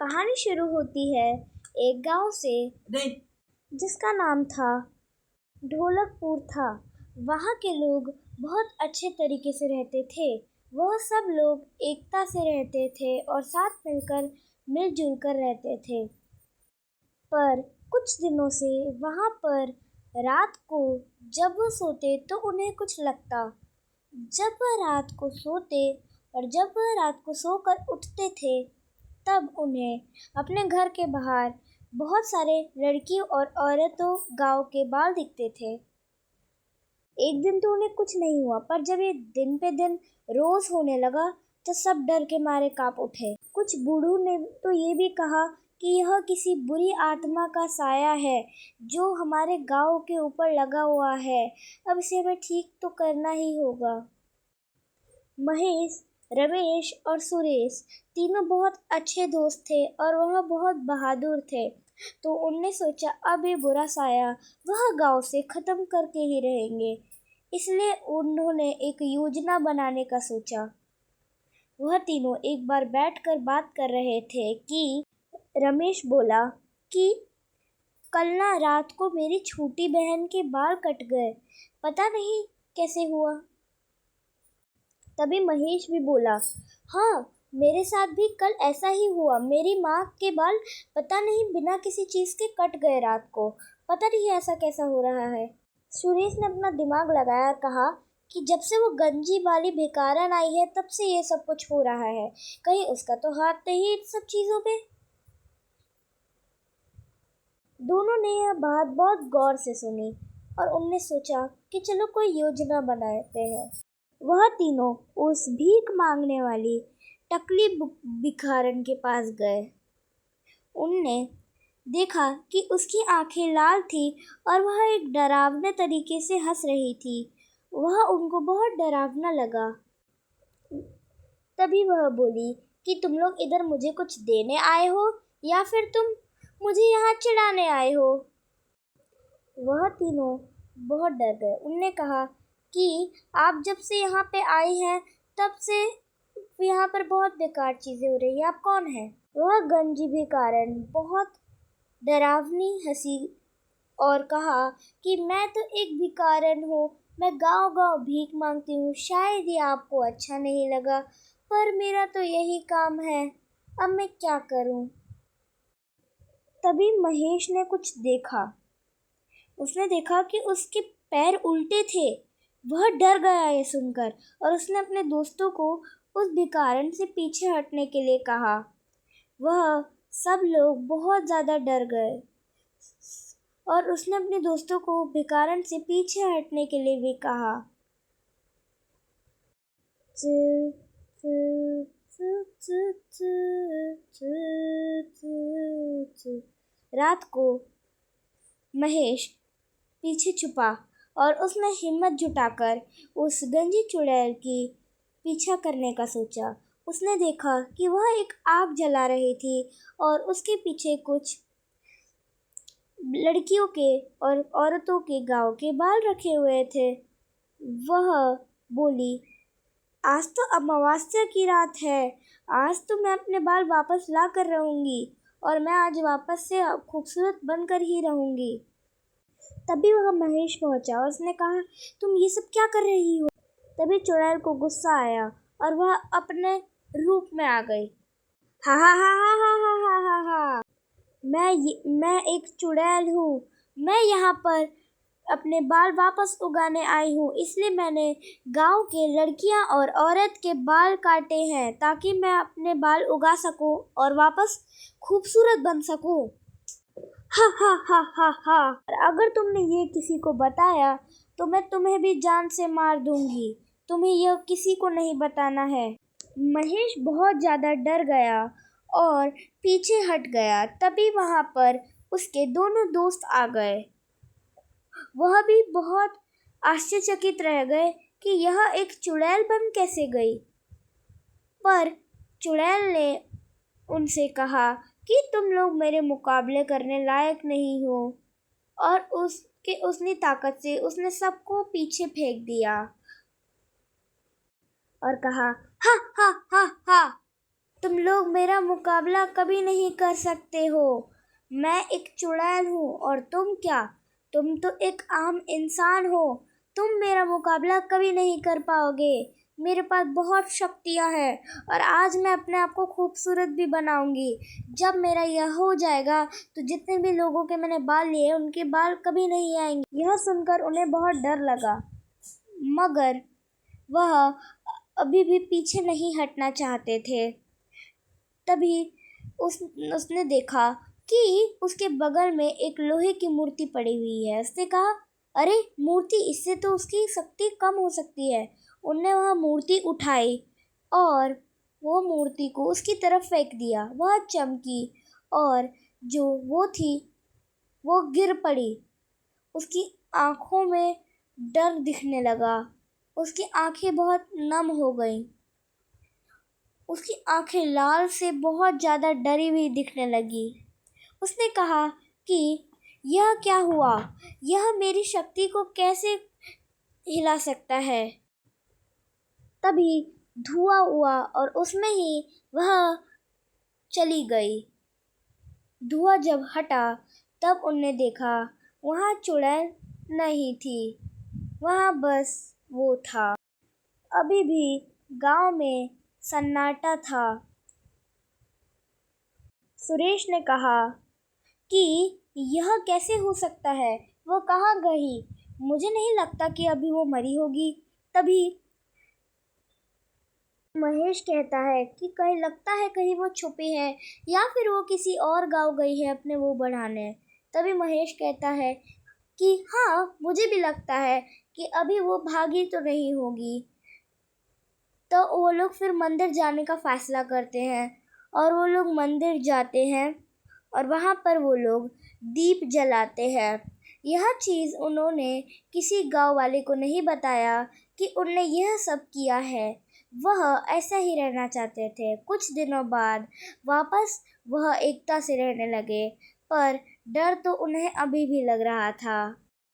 कहानी शुरू होती है एक गांव से जिसका नाम था ढोलकपुर था। वहाँ के लोग बहुत अच्छे तरीके से रहते थे। वह सब लोग एकता से रहते थे और साथ मिलकर मिलजुल कर रहते थे। पर कुछ दिनों से वहाँ पर रात को जब वह सोते तो उन्हें कुछ लगता। जब वह रात को सोते और जब वह रात को सोकर उठते थे तब उन्हें अपने घर के बाहर बहुत सारे लड़कियों और औरतों गांव के बाल दिखते थे। एक दिन तो उन्हें कुछ नहीं हुआ, पर जब ये दिन पे दिन रोज होने लगा तो सब डर के मारे कांप उठे। कुछ बूढ़ों ने तो ये भी कहा कि यह किसी बुरी आत्मा का साया है जो हमारे गांव के ऊपर लगा हुआ है। अब इसे हमें ठीक तो करना ही होगा। महेश, रमेश और सुरेश तीनों बहुत अच्छे दोस्त थे और वह बहुत बहादुर थे। तो उनने सोचा अब ये बुरा साया वह गांव से खत्म करके ही रहेंगे। इसलिए उन्होंने एक योजना बनाने का सोचा। वह तीनों एक बार बैठकर बात कर रहे थे कि रमेश बोला कि कल ना रात को मेरी छोटी बहन के बाल कट गए, पता नहीं कैसे हुआ। तभी महेश भी बोला, हाँ मेरे साथ भी कल ऐसा ही हुआ। मेरी माँ के बाल पता नहीं बिना किसी चीज़ के कट गए रात को, पता नहीं ऐसा कैसा हो रहा है। सुरेश ने अपना दिमाग लगाया और कहा कि जब से वो गंजी वाली भिखारन आई है तब से ये सब कुछ हो रहा है। कहीं उसका तो हाथ नहीं इन सब चीज़ों पे। दोनों ने यह बात बहुत गौर से सुनी और उनने सोचा कि चलो कोई योजना बनाते हैं। वह तीनों उस भीख मांगने वाली टकली भिखारन के पास गए। उनने देखा कि उसकी आंखें लाल थी और वह एक डरावने तरीके से हंस रही थी। वह उनको बहुत डरावना लगा। तभी वह बोली कि तुम लोग इधर मुझे कुछ देने आए हो या फिर तुम मुझे यहाँ चिढ़ाने आए हो। वह तीनों बहुत डर गए। उनने कहा कि आप जब से यहाँ पे आई हैं तब से यहाँ पर बहुत बेकार चीज़ें हो रही हैं। आप कौन हैं? वह गंजी भिखारन बहुत डरावनी हंसी और कहा कि मैं तो एक भिखारन हूँ, मैं गांव-गांव भीख मांगती हूँ। शायद ये आपको अच्छा नहीं लगा, पर मेरा तो यही काम है, अब मैं क्या करूँ। तभी महेश ने कुछ देखा। उसने देखा कि उसके पैर उल्टे थे। वह डर गया ये सुनकर और उसने अपने दोस्तों को उस भिखारन से पीछे हटने के लिए कहा। वह सब लोग बहुत ज़्यादा डर गए और उसने अपने दोस्तों को भिखारन से पीछे हटने के लिए भी कहा। रात को महेश पीछे छुपा और उसने हिम्मत जुटाकर उस गंजी चुड़ैल की पीछा करने का सोचा। उसने देखा कि वह एक आग जला रही थी और उसके पीछे कुछ लड़कियों के और औरतों के गांव के बाल रखे हुए थे। वह बोली, आज तो अमावस्या की रात है, आज तो मैं अपने बाल वापस ला कर रहूँगी और मैं आज वापस से खूबसूरत बनकर ही रहूँगी। तभी वह महेश पहुंचा और उसने कहा, तुम ये सब क्या कर रही हो? तभी चुड़ैल को गुस्सा आया और वह अपने रूप में आ गई। हा हा हा हा हा हा हा हा हा, मैं एक चुड़ैल हूँ। मैं यहाँ पर अपने बाल वापस उगाने आई हूँ, इसलिए मैंने गांव के लड़कियाँ और औरत के बाल काटे हैं ताकि मैं अपने बाल उगा सकूँ और वापस खूबसूरत बन सकूँ। हा हा हा हा हा, अगर तुमने ये किसी को बताया तो मैं तुम्हें भी जान से मार दूंगी। तुम्हें यह किसी को नहीं बताना है। महेश बहुत ज़्यादा डर गया और पीछे हट गया। तभी वहाँ पर उसके दोनों दोस्त आ गए। वह भी बहुत आश्चर्यचकित रह गए कि यह एक चुड़ैल बन कैसे गई। पर चुड़ैल ने उनसे कहा कि तुम लोग मेरे मुकाबले करने लायक नहीं हो और उसने ताकत से उसने सबको पीछे फेंक दिया और कहा, हा हा हा हा, तुम लोग मेरा मुकाबला कभी नहीं कर सकते हो। मैं एक चुड़ैल हूँ और तुम क्या? तुम तो एक आम इंसान हो। तुम मेरा मुकाबला कभी नहीं कर पाओगे। मेरे पास बहुत शक्तियाँ हैं और आज मैं अपने आप को खूबसूरत भी बनाऊंगी। जब मेरा यह हो जाएगा तो जितने भी लोगों के मैंने बाल लिए उनके बाल कभी नहीं आएंगे। यह सुनकर उन्हें बहुत डर लगा, मगर वह अभी भी पीछे नहीं हटना चाहते थे। तभी उसने देखा कि उसके बगल में एक लोहे की मूर्ति पड़ी हुई है। उसने कहा, अरे मूर्ति, इससे तो उसकी शक्ति कम हो सकती है। उनने वह मूर्ति उठाई और वो मूर्ति को उसकी तरफ फेंक दिया। वह चमकी और जो वो थी वो गिर पड़ी। उसकी आंखों में डर दिखने लगा। उसकी आंखें बहुत नम हो गईं। उसकी आंखें लाल से बहुत ज़्यादा डरी हुई दिखने लगी। उसने कहा कि यह क्या हुआ? यह मेरी शक्ति को कैसे हिला सकता है? तभी धुआं हुआ और उसमें ही वह चली गई। धुआं जब हटा तब उन्होंने देखा वहाँ चुड़ैल नहीं थी, वहाँ बस वो था। अभी भी गांव में सन्नाटा था। सुरेश ने कहा कि यह कैसे हो सकता है? वो कहाँ गई? मुझे नहीं लगता कि अभी वो मरी होगी। तभी महेश कहता है कि कहीं लगता है कहीं वो छुपी है या फिर वो किसी और गांव गई है अपने वो बढ़ाने। तभी महेश कहता है कि हाँ, मुझे भी लगता है कि अभी वो भागी तो नहीं होगी। तो वो लोग फिर मंदिर जाने का फैसला करते हैं और वो लोग मंदिर जाते हैं और वहाँ पर वो लोग दीप जलाते हैं। यह चीज़ उन्होंने किसी गांव वाले को नहीं बताया कि उनने यह सब किया है। वह ऐसा ही रहना चाहते थे। कुछ दिनों बाद वापस वह एकता से रहने लगे, पर डर तो उन्हें अभी भी लग रहा था।